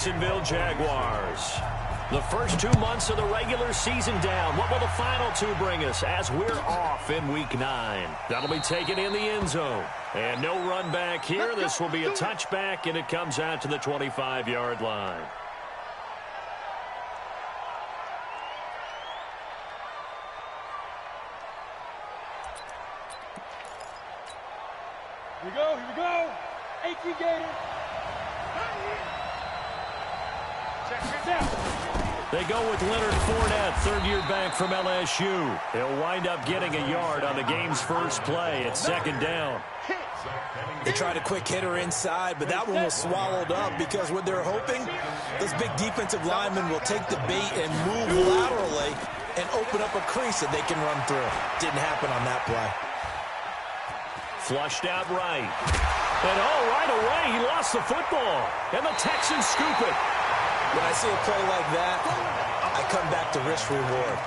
Jacksonville Jaguars. The first 2 months of the regular season down. What will the final 2 bring us as we're off in Week 9? That'll be taken in the end zone. And no run back here. This will be a touchback, and it comes out to the 25-yard line. Here we go. AQ Gator. They go with Leonard Fournette, third-year back from LSU. He'll wind up getting a yard on the game's first play. It's second down. They tried a quick hitter inside, but that one was swallowed up because what they're hoping, those big defensive linemen will take the bait and move laterally and open up a crease that they can run through. Didn't happen on that play. Flushed out right. And right away, he lost the football. And the Texans scoop it. When I see a play like that, I come back to risk reward.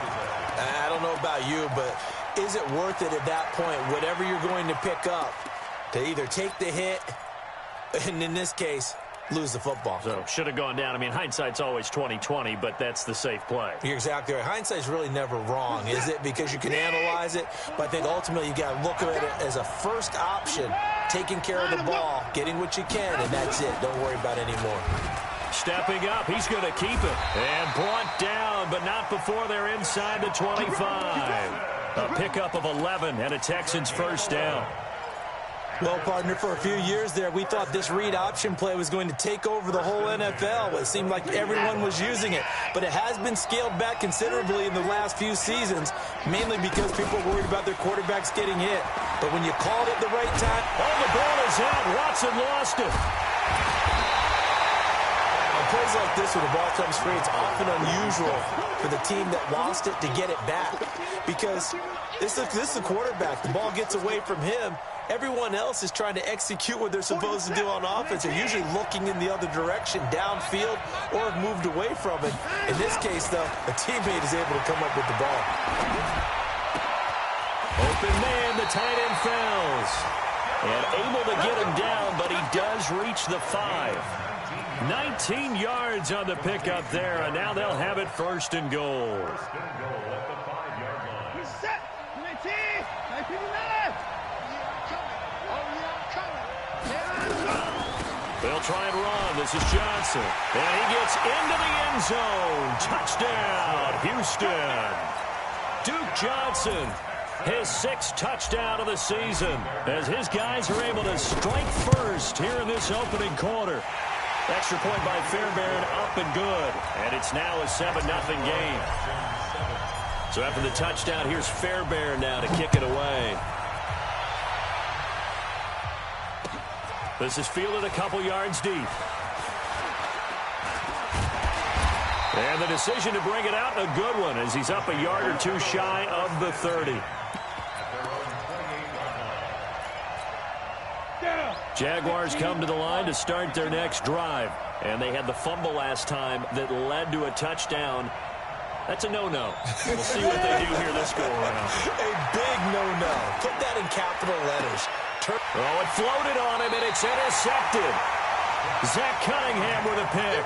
I don't know about you, but is it worth it at that point, whatever you're going to pick up, to either take the hit, and in this case, lose the football? So, should have gone down. I mean, hindsight's always 20/20, but that's the safe play. You're exactly right. Hindsight's really never wrong, is it? Because you can analyze it, but I think ultimately you got to look at it as a first option, taking care of the ball, getting what you can, and that's it. Don't worry about any more. Stepping up, he's going to keep it. And brought down, but not before they're inside the 25. A pickup of 11 and a Texans first down. Well, partner, for a few years there, we thought this read option play was going to take over the whole NFL. It seemed like everyone was using it, but it has been scaled back considerably in the last few seasons, mainly because people are worried about their quarterbacks getting hit. But when you called it the right time... Oh, the ball is out. Watson lost it. Plays like this when the ball comes free, it's often unusual for the team that lost it to get it back because this is the quarterback. The ball gets away from him. Everyone else is trying to execute what they're supposed to do on offense. They're usually looking in the other direction, downfield, or have moved away from it. In this case, though, a teammate is able to come up with the ball. Open man, the tight end fails. And able to get him down, but he does reach the 5. 19 yards on the pickup there, and now they'll have it first and goal. They'll try and run. This is Johnson. And he gets into the end zone. Touchdown, Houston. Duke Johnson, his 6th touchdown of the season, as his guys are able to strike first here in this opening quarter. Extra point by Fairbairn, up and good. And it's now a 7-0 game. So after the touchdown, here's Fairbairn now to kick it away. This is fielded a couple yards deep. And the decision to bring it out, a good one, as he's up a yard or 2 shy of the 30. Jaguars come to the line to start their next drive. And they had the fumble last time that led to a touchdown. That's a no-no. We'll see what they do here this go-around. A big no-no. Put that in capital letters. Oh, it floated on him, and it's intercepted. Zach Cunningham with a pick.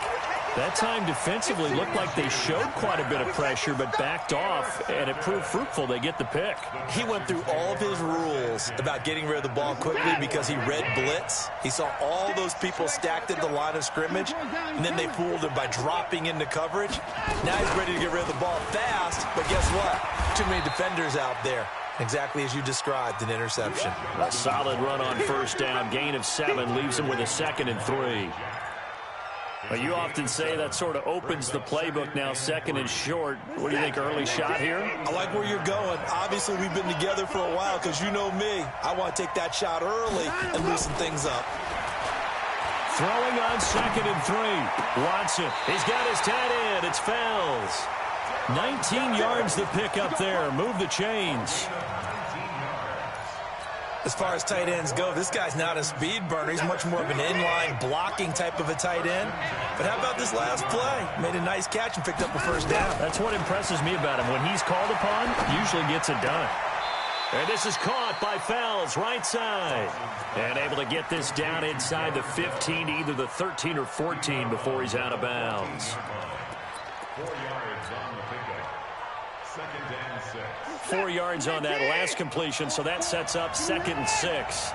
That time defensively looked like they showed quite a bit of pressure but backed off, and it proved fruitful. They get the pick. He went through all of his rules about getting rid of the ball quickly because he read blitz. He saw all those people stacked at the line of scrimmage, and then they fooled him by dropping into coverage. Now he's ready to get rid of the ball fast, but guess what? Too many defenders out there. Exactly as you described, an interception. A solid run on first down. Gain of 7 leaves him with a 2nd and 3. Well, you often say that sort of opens the playbook now, 2nd and short. What do you think, early shot here? I like where you're going. Obviously, we've been together for a while because you know me. I want to take that shot early and loosen things up. Throwing on 2nd and 3. Watson, he's got his tight end. It's Fells. 19 yards the pick up there. Move the chains. As far as tight ends go, this guy's not a speed burner. He's much more of an inline blocking type of a tight end. But how about this last play? Made a nice catch and picked up a first down. That's what impresses me about him. When he's called upon, usually gets it done. And this is caught by Fells, right side. And able to get this down inside the 15, either the 13 or 14 before he's out of bounds. 4 yards on the pickup. 2nd and 6. 4 yards on that last completion, so that sets up 2nd and 6.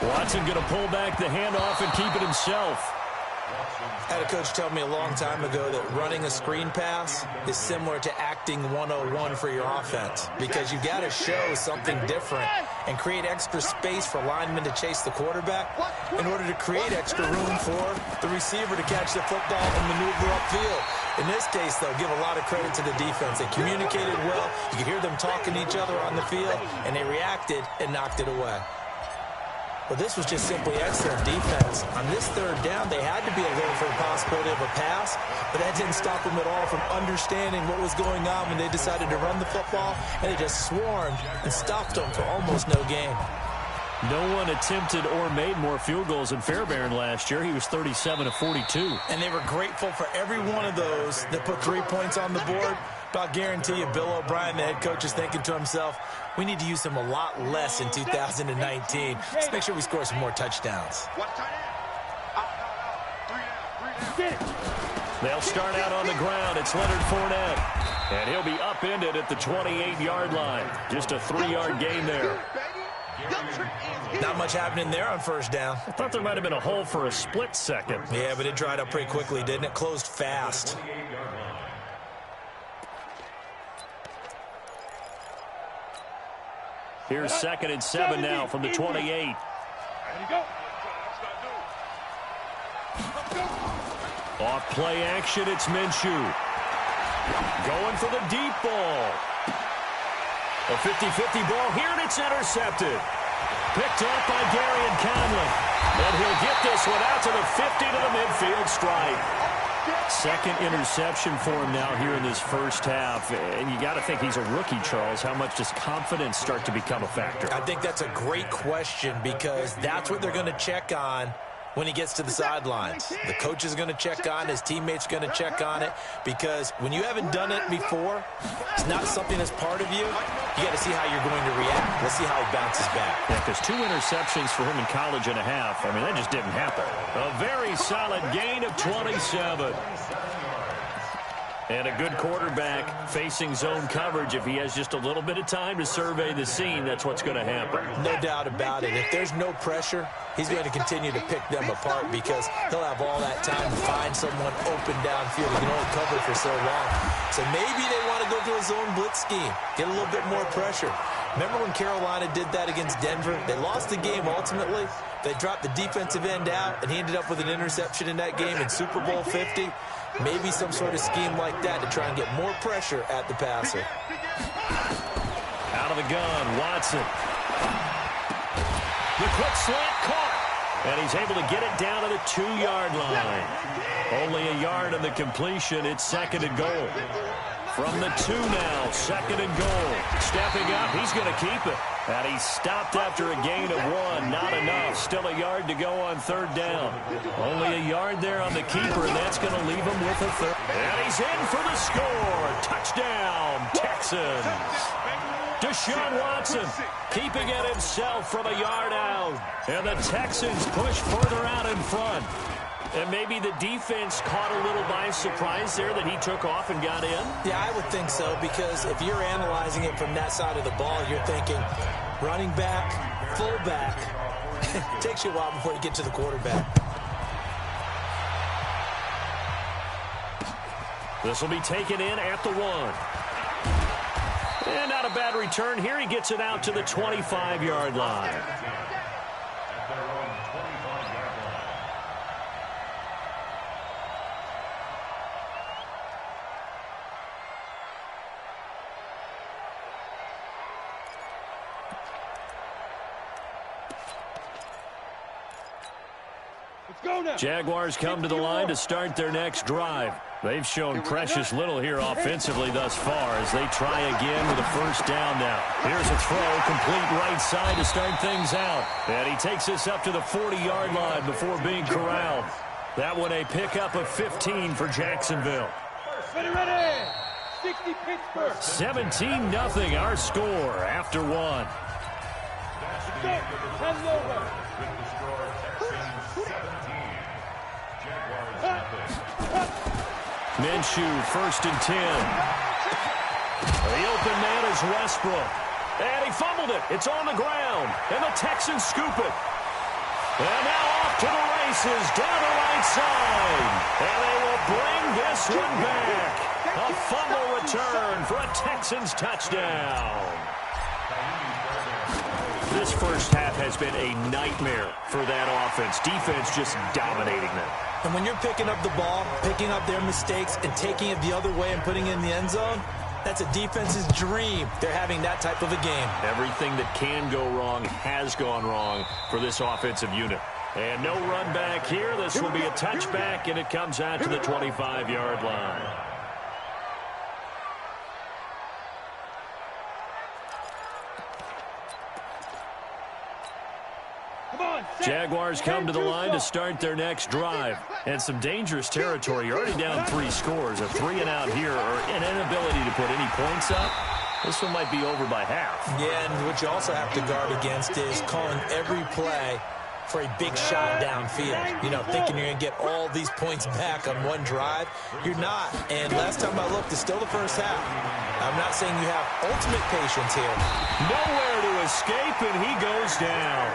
Watson going to pull back the handoff and keep it himself. I had a coach tell me a long time ago that running a screen pass is similar to acting 101 for your offense, because you've got to show something different and create extra space for linemen to chase the quarterback in order to create extra room for the receiver to catch the football and maneuver upfield. In this case, though, give a lot of credit to the defense. They communicated well. You could hear them talking to each other on the field, and they reacted and knocked it away. Well, this was just simply excellent defense. On this 3rd down, they had to be alert for the possibility of a pass, but that didn't stop them at all from understanding what was going on when they decided to run the football, and they just swarmed and stopped them for almost no gain. No one attempted or made more field goals than Fairbairn last year. He was 37 of 42. And they were grateful for every one of those that put 3 points on the board. But I'll guarantee you, Bill O'Brien, the head coach, is thinking to himself, we need to use him a lot less in 2019. Let's make sure we score some more touchdowns. They'll start out on the ground. It's Leonard Fournette. And he'll be upended at the 28-yard line. Just a 3-yard gain there. Not much happening there on 1st down. I thought there might have been a hole for a split second. Yeah, but it dried up pretty quickly, didn't it? Closed fast. Here's 2nd and 7 now from the 28. Off play action, it's Minshew. Going for the deep ball. A 50-50 ball here, and it's intercepted. Picked up by Darian Conley. And he'll get this one out to the 50 to the midfield stripe. 2nd interception for him now here in this 1st half. And you got to think he's a rookie, Charles. How much does confidence start to become a factor? I think that's a great question, because that's what they're going to check on when he gets to the sidelines. The coach is going to check on it. His teammates are going to check on it, because when you haven't done it before, it's not something that's part of you. You got to see how you're going to react. Let's see how he bounces back. Yeah, because 2 interceptions for him in college and a half. I mean, that just didn't happen. A very solid gain of 27. And a good quarterback facing zone coverage. If he has just a little bit of time to survey the scene, that's what's going to happen. No doubt about it. If there's no pressure, he's going to continue to pick them apart, because he'll have all that time to find someone open downfield. He can only cover for so long. So maybe they want to go to a zone blitz scheme, get a little bit more pressure. Remember when Carolina did that against Denver? They lost the game ultimately. They dropped the defensive end out, and he ended up with an interception in that game in Super Bowl 50. Maybe some sort of scheme like that to try and get more pressure at the passer. Out of the gun, Watson. The quick slant caught. And he's able to get it down to the 2-yard line. Only a yard on the completion. It's 2nd and goal. From the 2 now, 2nd and goal. Stepping up, he's going to keep it. And he's stopped after a gain of 1. Not enough. Still a yard to go on 3rd down. Only a yard there on the keeper, and that's going to leave him with a 3rd. And he's in for the score. Touchdown, Texans. Deshaun Watson keeping it himself from a yard out. And the Texans push further out in front. And maybe the defense caught a little by surprise there that he took off and got in? Yeah, I would think so, because if you're analyzing it from that side of the ball, you're thinking running back, fullback. It takes you a while before you get to the quarterback. This will be taken in at the 1. And not a bad return here. He gets it out to the 25-yard line. Jaguars come to the line to start their next drive. They've shown precious little here offensively thus far as they try again with a 1st down now. Here's a throw, complete right side to start things out. And he takes us up to the 40-yard line before being corralled. That one a pickup of 15 for Jacksonville. Ready. 60 Pittsburgh. 17-0 our score after one. Hand over. With the score, Texans 17. Jaguars nothing. Minshew, 1st and 10. The open man is Westbrook. And he fumbled it. It's on the ground. And the Texans scoop it. And now off to the races down the right side. And they will bring this one back. A fumble return for a Texans touchdown. This first half has been a nightmare for that offense. Defense just dominating them. And when you're picking up the ball, picking up their mistakes, and taking it the other way and putting it in the end zone, that's a defense's dream. They're having that type of a game. Everything that can go wrong has gone wrong for this offensive unit. And no run back here. This will be a touchback, and it comes out to the 25-yard line. Jaguars come to the line to start their next drive. And some dangerous territory. You're already down 3 scores. A 3-and-out here or an inability to put any points up. This one might be over by half. Yeah, and what you also have to guard against is calling every play for a big shot downfield. You know, thinking you're going to get all these points back on one drive. You're not. And last time I looked, it's still the first half. I'm not saying you have ultimate patience here. Nowhere to escape, and he goes down.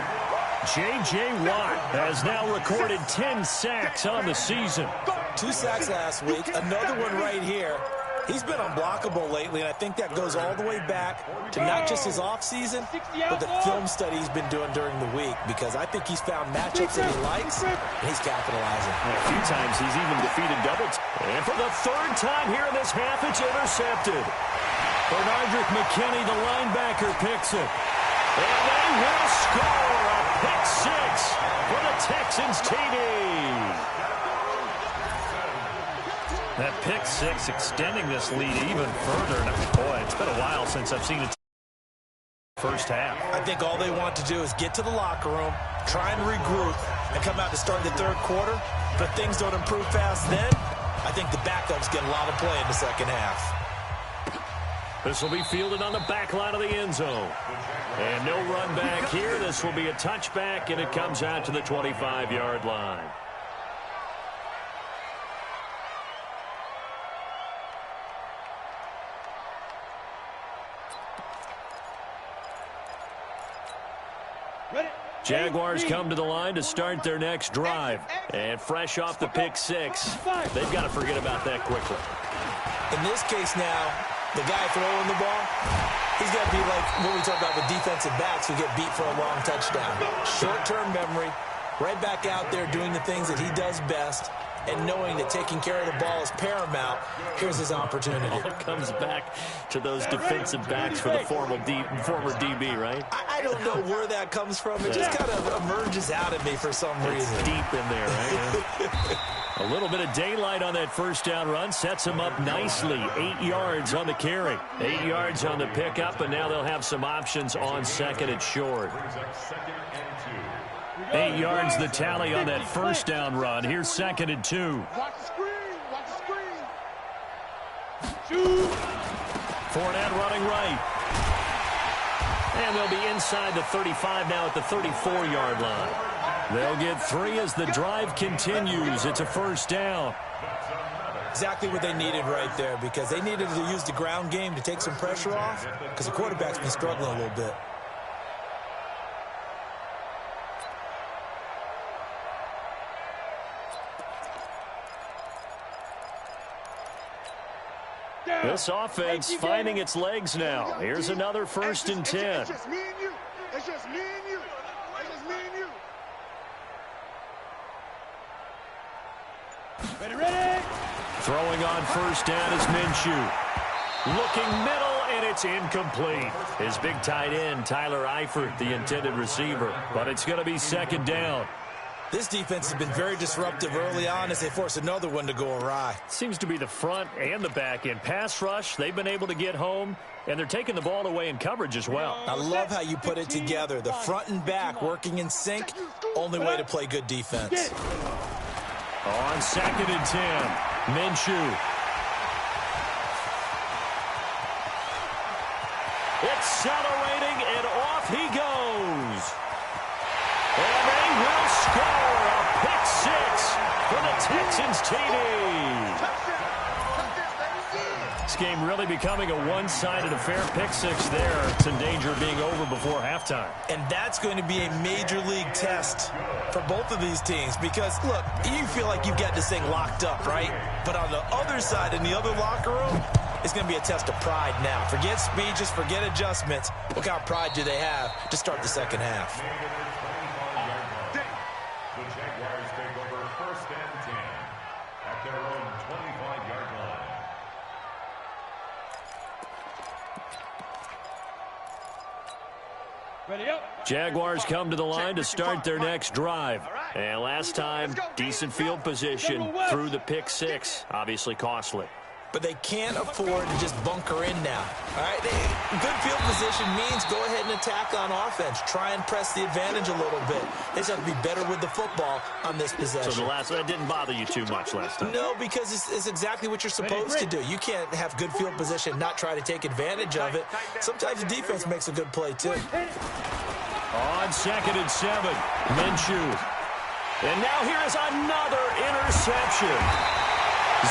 J.J. Watt has now recorded 10 sacks on the season. 2 sacks last week, another one right here. He's been unblockable lately, and I think that goes all the way back to not just his offseason, but the film study he's been doing during the week, because I think he's found matchups that he likes, and he's capitalizing. And a few times he's even defeated doubles. And for the 3rd time here in this half, it's intercepted. Bernardrick McKinney, the linebacker, picks it. And they will score a pick 6 for the Texans TD. That pick 6 extending this lead even further. And boy, it's been a while since I've seen it first half. I think all they want to do is get to the locker room, try and regroup, and come out to start the 3rd quarter. But things don't improve fast then. I think the backups get a lot of play in the second half. This will be fielded on the back line of the end zone. And no run back here. This will be a touchback, and it comes out to the 25-yard line. Jaguars come to the line to start their next drive. And fresh off the pick 6, they've got to forget about that quickly. In this case now, the guy throwing the ball, he's got to be like what we talk about with defensive backs who get beat for a long touchdown. Short-term memory, right back out there doing the things that he does best, and knowing that taking care of the ball is paramount. Here's his opportunity. All comes back to those defensive backs for the former DB, right? I don't know where that comes from. It just kind of emerges out of me for some reason. It's deep in there, right? A little bit of daylight on that first down run sets him up nicely. 8 yards on the carry. 8 yards on the pickup, and now they'll have some options on 2nd and short. 8 yards the tally on that first down run. Here's 2nd and 2. Watch the screen. Watch the screen. Shoot. Fournette running right. And they'll be inside the 35 now at the 34-yard line. They'll get 3 as the drive continues. It's a first down. Exactly what they needed right there, because they needed to use the ground game to take some pressure off, because the quarterback's been struggling a little bit. This offense finding its legs now. Here's another 1st and 10. It's just me and you. It's just me and you. It's just me and you. Ready. Throwing on first down is Minshew. Looking middle, and it's incomplete. His big tight end, Tyler Eifert, the intended receiver. But it's going to be 2nd down. This defense has been very disruptive early on as they force another one to go awry. Seems to be the front and the back end. Pass rush, they've been able to get home, and they're taking the ball away in coverage as well. I love how you put it together. The front and back working in sync, only way to play good defense. On 2nd and 10, Minshew. accelerating, and off he goes. And they will score a pick six for the Texans TD. This game really becoming a one-sided affair. Pick six there. It's in danger of being over before halftime. And that's going to be a major league test for both of these teams because, look, you feel like you've got this thing locked up, right? But on the other side, in the other locker room, it's going to be a test of pride now. Forget speeches, forget adjustments. What kind of pride do they have to start the second half? The Jaguars take over 1st and 10 at their own 25-yard line. Jaguars come to the line to start their next drive. And last time, decent field position through the pick six. Obviously costly. But they can't afford to just bunker in now. All right, good field position means go ahead and attack on offense. Try and press the advantage a little bit. They just have to be better with the football on this possession. So that didn't bother you too much last time? No, because it's exactly what you're supposed to do. You can't have good field position, not try to take advantage of it. Sometimes the defense makes a good play, too. On 2nd and 7, Minshew. And now here is another interception.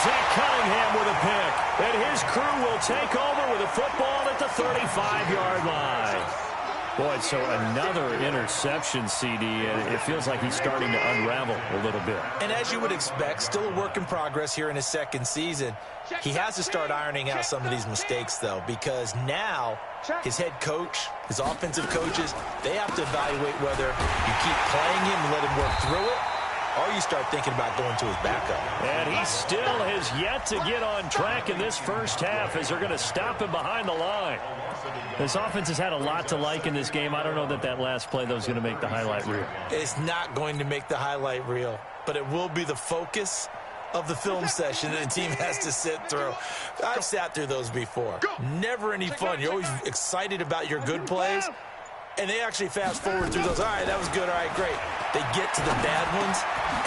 Zach Cunningham with a pick, and his crew will take over with a football at the 35-yard line. Boy, so another interception, CD, and it feels like he's starting to unravel a little bit. And as you would expect, still a work in progress here in his second season. He has to start ironing out some of these mistakes, though, because now his head coach, his offensive coaches, they have to evaluate whether you keep playing him and let him work through it, or you start thinking about going to his backup. And he still has yet to get on track in this first half as they're going to stop him behind the line. This offense has had a lot to like in this game. I don't know that last play, though, is going to make the highlight reel. It's not going to make the highlight reel, but it will be the focus of the film session that the team has to sit through. I've sat through those before. Never any fun. You're always excited about your good plays, and they actually fast forward through those. All right, that was good. All right, great. They get to the bad ones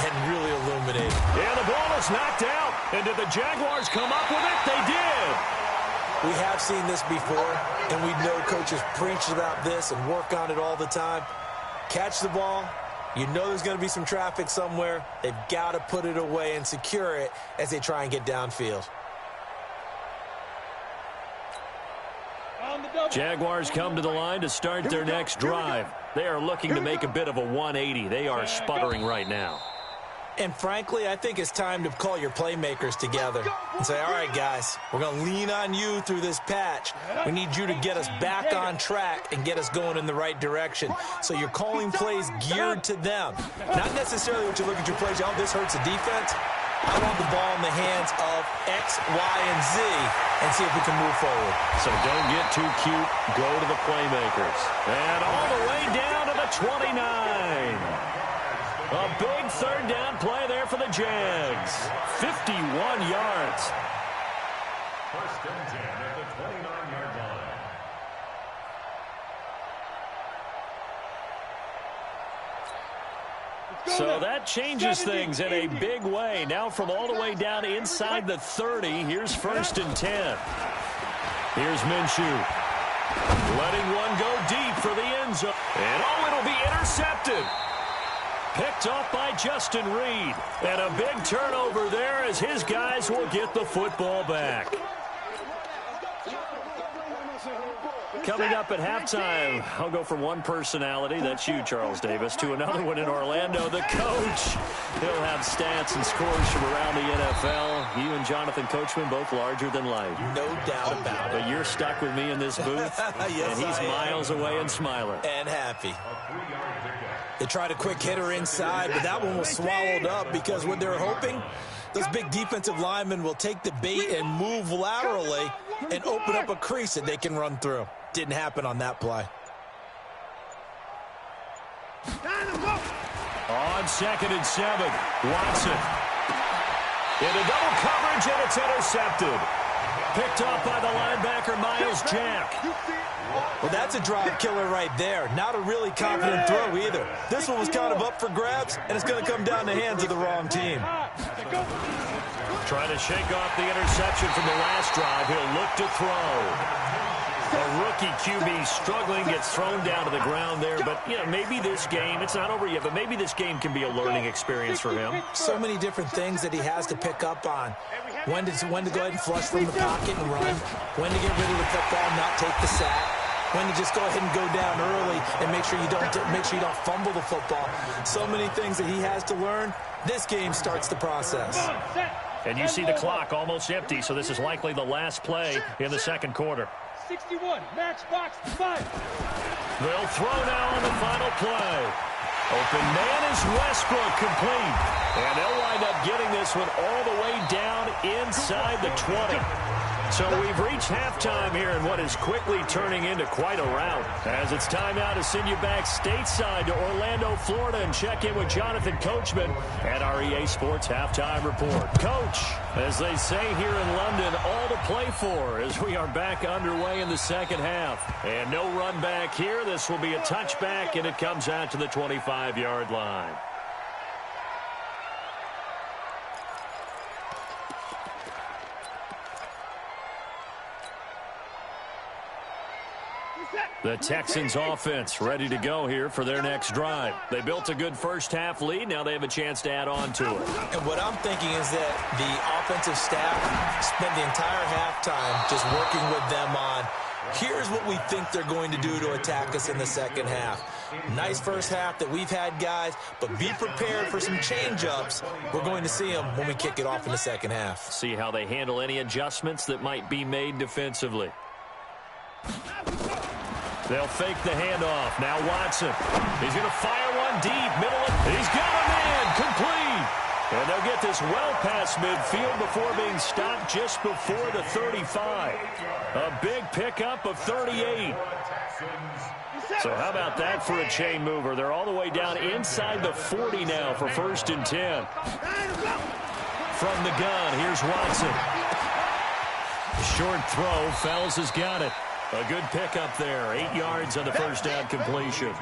and really illuminate. Yeah, the ball is knocked out. And did the Jaguars come up with it? They did. We have seen this before, and we know coaches preach about this and work on it all the time. Catch the ball. You know there's going to be some traffic somewhere. They've got to put it away and secure it as they try and get downfield. Jaguars come to the line to start their next drive. They are looking to make a bit of a 180. They are sputtering right now. And frankly, I think it's time to call your playmakers together and say, all right, guys, we're going to lean on you through this patch. We need you to get us back on track and get us going in the right direction. So you're calling plays geared to them. Not necessarily what you look at your plays, oh, this hurts the defense. I want the ball in the hands of X, Y, and Z and see if we can move forward. So don't get too cute. Go to the playmakers. And all the way down to the 29. A big third down play there for the Jags. 51 yards. 1st and 10 at the 29-yard line. So that changes things in a big way. Now from all the way down inside the 30, here's 1st and 10. Here's Minshew. Letting one go deep for the end zone. And it'll be intercepted. Picked off by Justin Reed. And a big turnover there as his guys will get the football back. Coming up at halftime, I'll go from one personality, that's you, Charles Davis, to another one in Orlando, the coach. He'll have stats and scores from around the NFL. You and Jonathan Coachman, both larger than life. No doubt about it. But you're stuck with me in this booth, yes, and he's miles away and smiling. And happy. They tried a quick hitter inside, but that one was swallowed up because what they're hoping, those big defensive linemen will take the bait and move laterally and open up a crease that they can run through. Didn't happen on that play. On 2nd and 7, Watson. Into double coverage, and it's intercepted. Picked off by the linebacker, Miles Jack. Well, that's a drop killer right there. Not a really confident throw either. This one was kind of up for grabs, and it's going to come down the hands of the wrong team. Trying to shake off the interception from the last drive. He'll look to throw. A rookie QB struggling, gets thrown down to the ground there. But, you know, maybe this game, it's not over yet, but maybe this game can be a learning experience for him. So many different things that he has to pick up on. When to go ahead and flush from the pocket and run. When to get rid of the football, not take the sack. When to just go ahead and go down early and make sure you don't fumble the football. So many things that he has to learn. This game starts the process. And you see the clock almost empty, so this is likely the last play in the second quarter. 61, match box 5. They'll throw now on the final play. Open man is Westbrook, complete. And they'll wind up getting this one all the way down inside the 20. So we've reached halftime here in what is quickly turning into quite a rout. As it's time now to send you back stateside to Orlando, Florida, and check in with Jonathan Coachman at our EA Sports Halftime Report. Coach, as they say here in London, all to play for as we are back underway in the second half. And no run back here. This will be a touchback, and it comes out to the 25-yard line. The Texans offense ready to go here for their next drive. They built a good first-half lead. Now they have a chance to add on to it. And what I'm thinking is that the offensive staff spent the entire halftime just working with them on, here's what we think they're going to do to attack us in the second half. Nice first half that we've had, guys, but be prepared for some change-ups. We're going to see them when we kick it off in the second half. See how they handle any adjustments that might be made defensively. They'll fake the handoff. Now Watson. He's going to fire one deep. Middle. He's got him in. Complete. And they'll get this well past midfield before being stopped just before the 35. A big pickup of 38. So how about that for a chain mover? They're all the way down inside the 40 now for 1st and 10. From the gun, here's Watson. Short throw. Fells has got it. A good pickup there. 8 yards on the first down completion.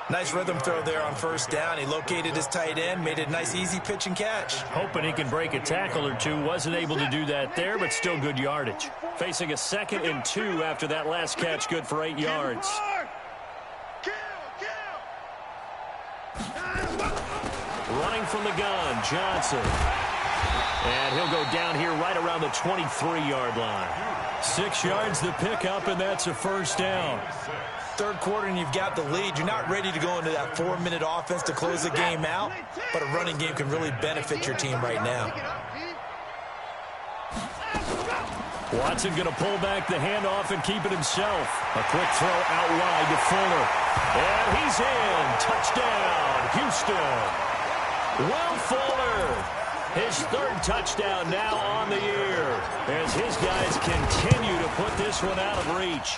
Nice rhythm throw there on first down. He located his tight end, made it a nice, easy pitch and catch. Hoping he can break a tackle or two. Wasn't able to do that there, but still good yardage. Facing a 2nd and 2 after that last catch, good for 8 yards. Running from the gun, Johnson. And he'll go down here right around the 23-yard line. 6 yards the pickup, and that's a first down. Third quarter, and you've got the lead. You're not ready to go into that 4-minute offense to close the game out, but a running game can really benefit your team right now. Watson going to pull back the handoff and keep it himself. A quick throw out wide to Fuller. And he's in. Touchdown, Houston. Will Fuller. His 3rd touchdown now on the year as his guys continue to put this one out of reach.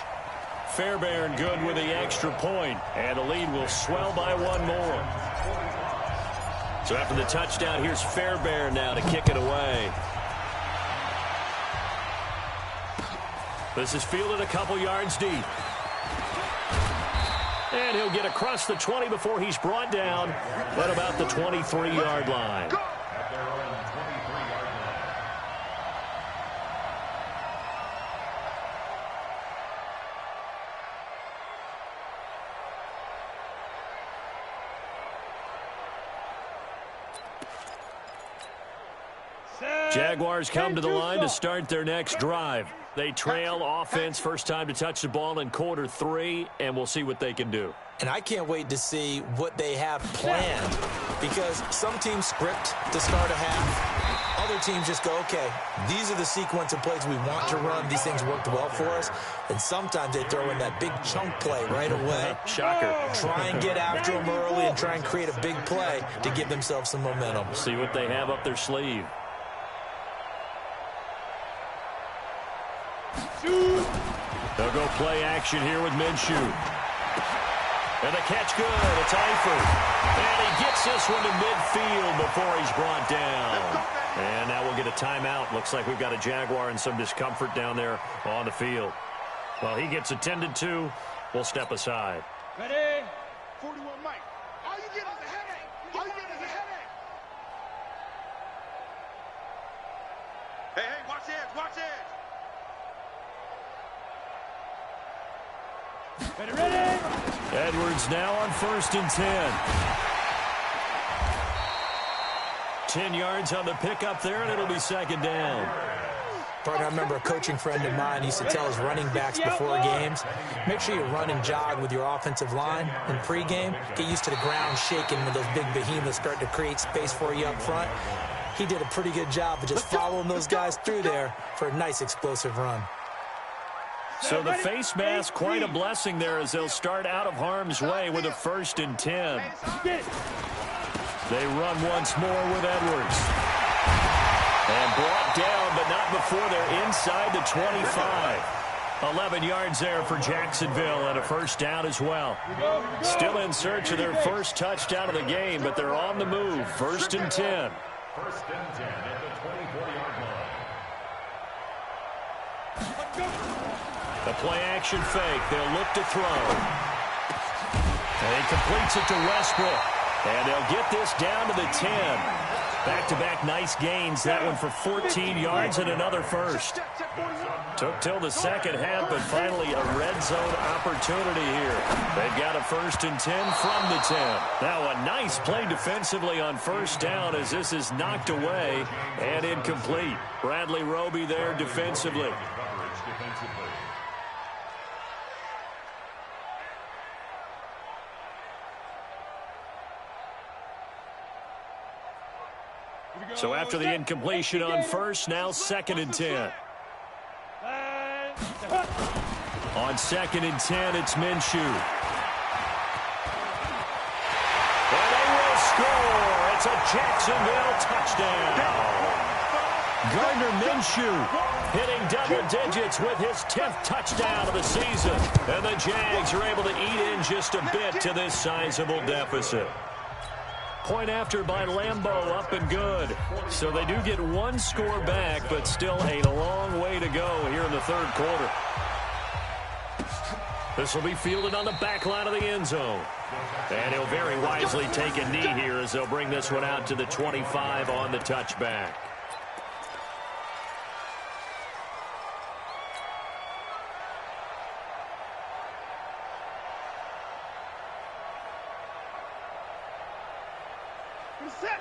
Fairbairn good with the extra point, and the lead will swell by 1 more. So after the touchdown, here's Fairbairn now to kick it away. This is fielded a couple yards deep. And he'll get across the 20 before he's brought down at about the 23-yard line. Jaguars come to the line to start their next drive. They trail offense, first time to touch the ball in quarter 3, and we'll see what they can do. And I can't wait to see what they have planned, because some teams script to start a half. Other teams just go, okay, these are the sequence of plays we want to run. These things worked well for us. And sometimes they throw in that big chunk play right away. Shocker. Try and get after them early and try and create a big play to give themselves some momentum. See what they have up their sleeve. They'll go play action here with Minshew. And the catch good. It's Eifert. And he gets this one to midfield before he's brought down. And now we'll get a timeout. Looks like we've got a Jaguar in some discomfort down there on the field. Well, he gets attended to. We'll step aside. Ready? 41 Mike. All you get is a headache. All you get is a headache. Hey, watch edge, watch edge. Ready. Edwards now on 1st and 10. 10 yards on the pickup there, and it'll be 2nd down. Partner, I remember a coaching friend of mine used to tell his running backs before games, make sure you run and jog with your offensive line in pregame. Get used to the ground shaking when those big behemoths start to create space for you up front. He did a pretty good job of just following those guys through there for a nice explosive run. So the face mask, quite a blessing there as they'll start out of harm's way with a 1st and 10. They run once more with Edwards. And brought down, but not before they're inside the 25. 11 yards there for Jacksonville and a 1st down as well. Still in search of their first touchdown of the game, but they're on the move. 1st and 10. 1st and 10 at the 24-yard line. The play-action fake. They'll look to throw. And he completes it to Westbrook. And they'll get this down to the 10. Back-to-back nice gains. That one for 14 yards and another 1st. Took till the 2nd half, but finally a red zone opportunity here. They've got a 1st and 10 from the 10. Now a nice play defensively on 1st down as this is knocked away and incomplete. Bradley Roby there defensively. So after the incompletion on 1st, now 2nd and 10. On 2nd and 10, it's Minshew. And they will score. It's a Jacksonville touchdown. Gardner Minshew hitting double digits with his 10th touchdown of the season. And the Jags are able to eat in just a bit to this sizable deficit. Point after by Lambeau, up and good. So they do get one score back, but still a long way to go here in the 3rd quarter. This will be fielded on the back line of the end zone. And he'll very wisely take a knee here as they'll bring this one out to the 25 on the touchback.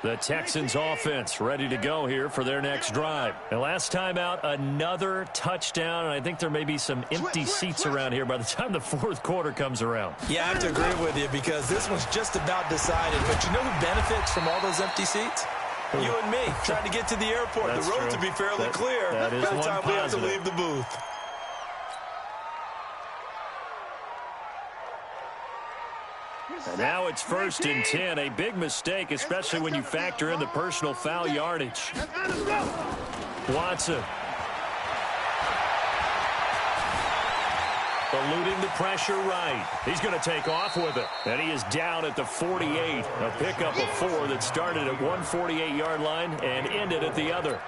The Texans offense ready to go here for their next drive. And last time out, another touchdown, and I think there may be some empty seats around here by the time the 4th quarter comes around. Yeah, I have to agree with you because this one's just about decided. But you know who benefits from all those empty seats? You and me, trying to get to the airport. That's the road true. to be fairly clear that is by the one time we have to positive. leave the booth. And now it's 1st and 10. A big mistake, especially when you factor in the personal foul yardage. Watson. Eluding the pressure right. He's going to take off with it. And he is down at the 48. A pickup of 4 that started at one 48-yard line and ended at the other.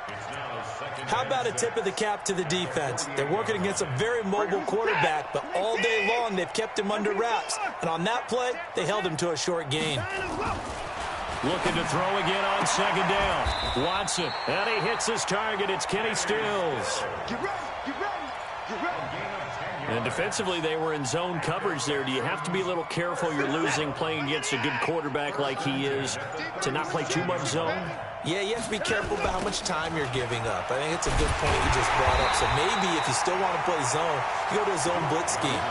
How about a tip of the cap to the defense? They're working against a very mobile quarterback, but all day long they've kept him under wraps. And on that play, they held him to a short gain. Looking to throw again on 2nd down. Watson, and he hits his target. It's Kenny Stills. Get ready, get ready, get ready. And defensively, they were in zone coverage there. Do you have to be a little careful? You're losing playing against a good quarterback like he is to not play too much zone? Yeah, you have to be careful about how much time you're giving up. I think it's a good point you just brought up. So maybe if you still want to play zone, you go to a zone blitz scheme.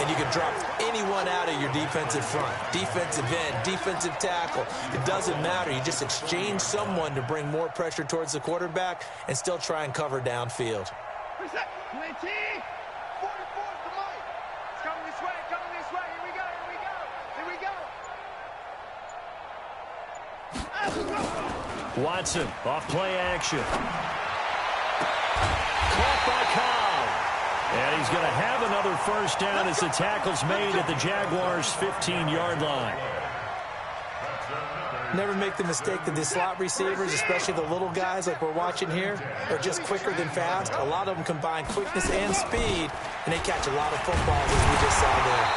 And you can drop anyone out of your defensive front. Defensive end, defensive tackle. It doesn't matter. You just exchange someone to bring more pressure towards the quarterback and still try and cover downfield. Reset. 20. 44, come on. It's coming this way, Here we go, here we go, here we go. Watson, off play action. Caught by Cobb. And he's going to have another 1st down as the tackle's made at the Jaguars' 15-yard line. Never make the mistake that the slot receivers, especially the little guys like we're watching here, are just quicker than fast. A lot of them combine quickness and speed, and they catch a lot of footballs as we just saw there.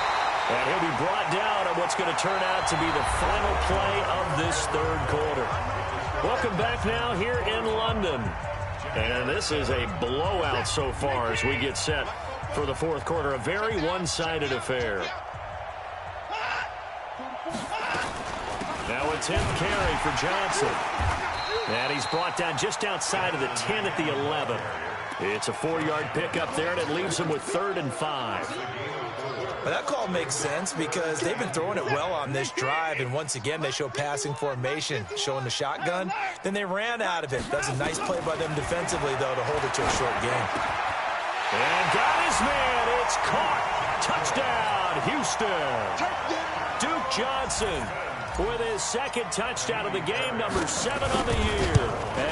And he'll be brought down on what's going to turn out to be the final play of this 3rd quarter. Welcome back now here in London. And this is a blowout so far as we get set for the fourth quarter. A very one-sided affair. Now a 10th carry for Johnson. And he's brought down just outside of the 10 at the 11. It's a 4-yard pickup there, and it leaves him with 3rd and 5. Well, that call makes sense because they've been throwing it well on this drive, and once again they show passing formation, showing the shotgun. Then they ran out of it. That's a nice play by them defensively, though, to hold it to a short game. And got his man. It's caught. Touchdown, Houston. Duke Johnson with his 2nd touchdown of the game, number 7 on the year,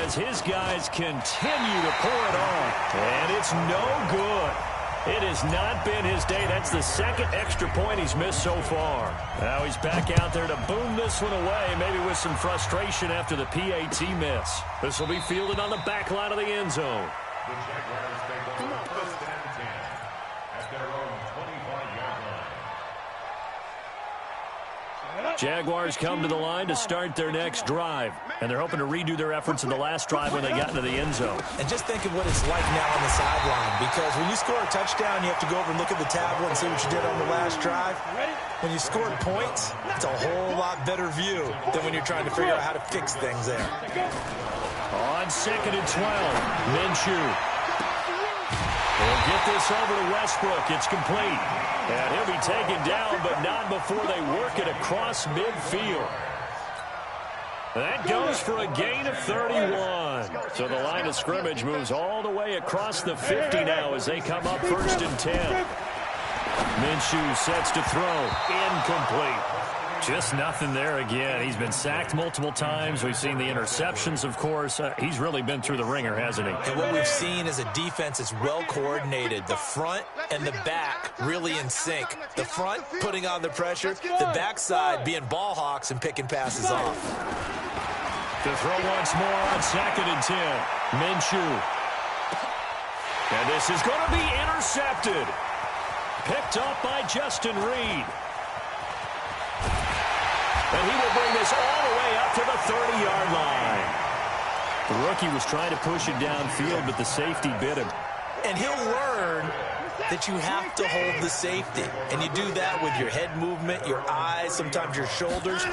as his guys continue to pour it on. And it's no good. It has not been his day. That's the 2nd extra point he's missed so far. Now he's back out there to boom this one away, maybe with some frustration after the PAT miss. This will be fielded on the back line of the end zone. The Jaguars take over 1st and 10 at their own 25-yard line. Jaguars come to the line to start their next drive, and they're hoping to redo their efforts in the last drive when they got into the end zone. And just think of what it's like now on the sideline, because when you score a touchdown, you have to go over and look at the tablet and see what you did on the last drive. When you scored points, it's a whole lot better view than when you're trying to figure out how to fix things there. On 2nd and 12, Minshew. They'll get this over to Westbrook. It's complete. And he'll be taken down, but not before they work it across midfield. That goes for a gain of 31. So the line of scrimmage moves all the way across the 50 now as they come up 1st and 10. Minshew sets to throw. Incomplete. Just nothing there again. He's been sacked multiple times. We've seen the interceptions, of course. He's really been through the ringer, hasn't he? And what we've seen is a defense that's well coordinated. The front and the back really in sync. The front putting on the pressure. The backside being ball hawks and picking passes off. To throw once more on 2nd and 10. Minshew. And this is going to be intercepted. Picked up by Justin Reed. And he will bring this all the way up to the 30-yard line. The rookie was trying to push it downfield, but the safety bit him. And he'll learn that you have to hold the safety. And you do that with your head movement, your eyes, sometimes your shoulders.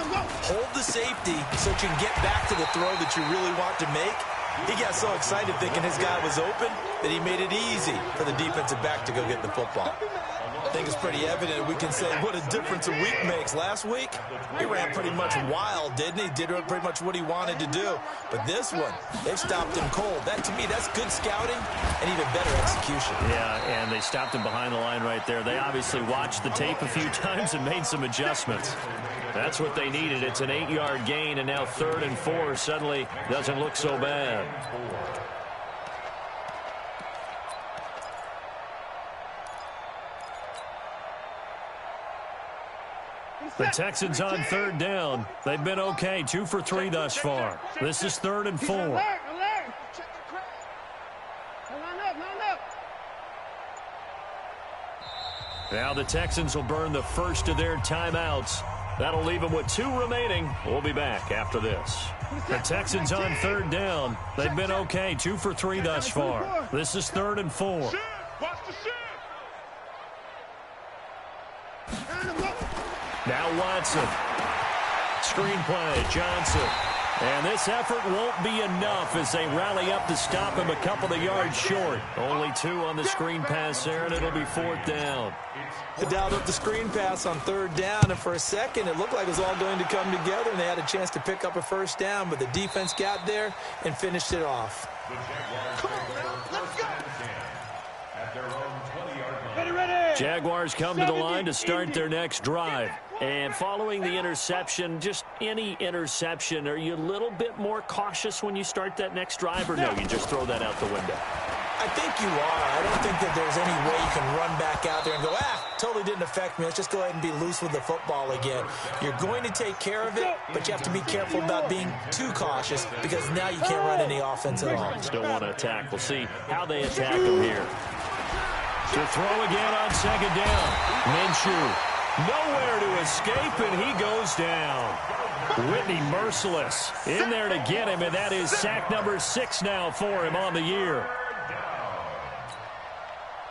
Hold the safety so that you can get back to the throw that you really want to make. He got so excited thinking his guy was open that he made it easy for the defensive back to go get the football. I think it's pretty evident. We can say what a difference a week makes. Last week, he ran pretty much wild, didn't he? Did pretty much what he wanted to do. But this one, they've stopped him cold. That, to me, that's good scouting and even better execution. Yeah, and they stopped him behind the line right there. They obviously watched the tape a few times and made some adjustments. That's what they needed. It's an 8-yard gain, and now 3rd and 4 suddenly doesn't look so bad. The Texans on 3rd down. They've been okay, 2 for 3 thus far. This is 3rd and 4. Now the Texans will burn the first of their timeouts. That'll leave them with 2 remaining. We'll be back after this. The Texans on 3rd down. They've been okay, 2 for 3 thus far. This is 3rd and 4. Now Watson. Screen play, Johnson. And this effort won't be enough as they rally up to stop him a couple of yards short. Only 2 on the screen pass there, and it'll be 4th down. They dialed up the screen pass on 3rd down, and for a second it looked like it was all going to come together, and they had a chance to pick up a 1st down, but the defense got there and finished it off. Jaguars come to the line to start their next drive. And following the interception, just any interception, are you a little bit more cautious when you start that next drive, or no, you just throw that out the window? I think you are. I don't think that there's any way you can run back out there and go, totally didn't affect me. Let's just go ahead and be loose with the football again. You're going to take care of it, but you have to be careful about being too cautious because now you can't run any offense at all. Still want to attack. We'll see how they attack them here. To throw again on 2nd down. Minshew. Nowhere to escape, and he goes down. Whitney merciless in there to get him, and that is sack number 6 now for him on the year.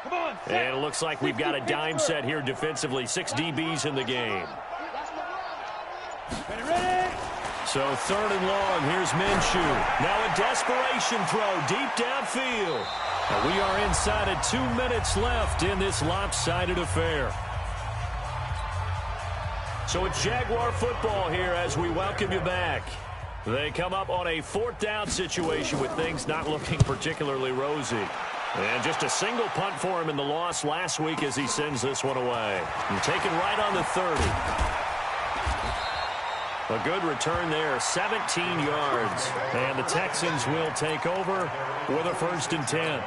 Come on, And it looks like we've got a dime set here defensively. 6 DBs in the game. So 3rd and long. Here's Minshew. Now a desperation throw deep downfield. And we are inside of 2 minutes left in this lopsided affair. So it's Jaguar football here as we welcome you back. They come up on a 4th down situation with things not looking particularly rosy. And just a single punt for him in the loss last week as he sends this one away. And taken right on the 30. A good return there, 17 yards. And the Texans will take over with a 1st and 10.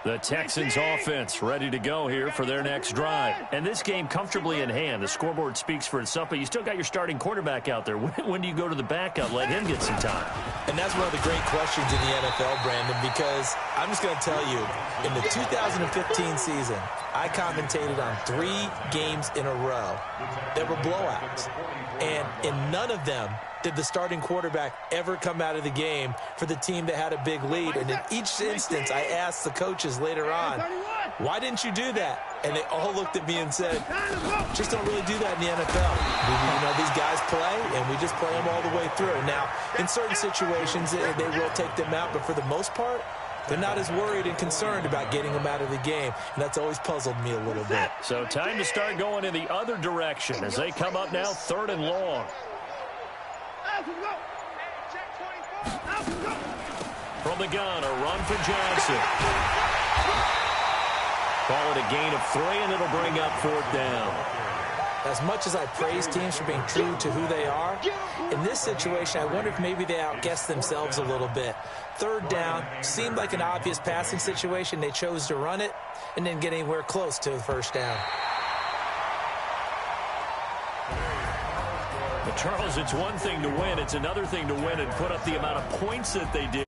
The Texans offense ready to go here for their next drive. And this game comfortably in hand. The scoreboard speaks for itself, but you still got your starting quarterback out there. When do you go to the backup? Let him get some time. And that's one of the great questions in the NFL, Brandon, because I'm just going to tell you, in the 2015 season, I commentated on 3 games in a row that were blowouts. And in none of them did the starting quarterback ever come out of the game for the team that had a big lead. And in each instance, I asked the coaches later on, why didn't you do that? And they all looked at me and said, just don't really do that in the NFL. You know, these guys play, and we just play them all the way through. Now, in certain situations, they will take them out, but for the most part, they're not as worried and concerned about getting them out of the game, and that's always puzzled me a little bit. So time to start going in the other direction as they come up now 3rd and long. From the gun, a run for Johnson. Call it a gain of 3, and it'll bring up 4th down. As much as I praise teams for being true to who they are, in this situation, I wonder if maybe they outguessed themselves a little bit. 3rd down seemed like an obvious passing situation. They chose to run it and didn't get anywhere close to the 1st down. But Charles, it's one thing to win. It's another thing to win and put up the amount of points that they did.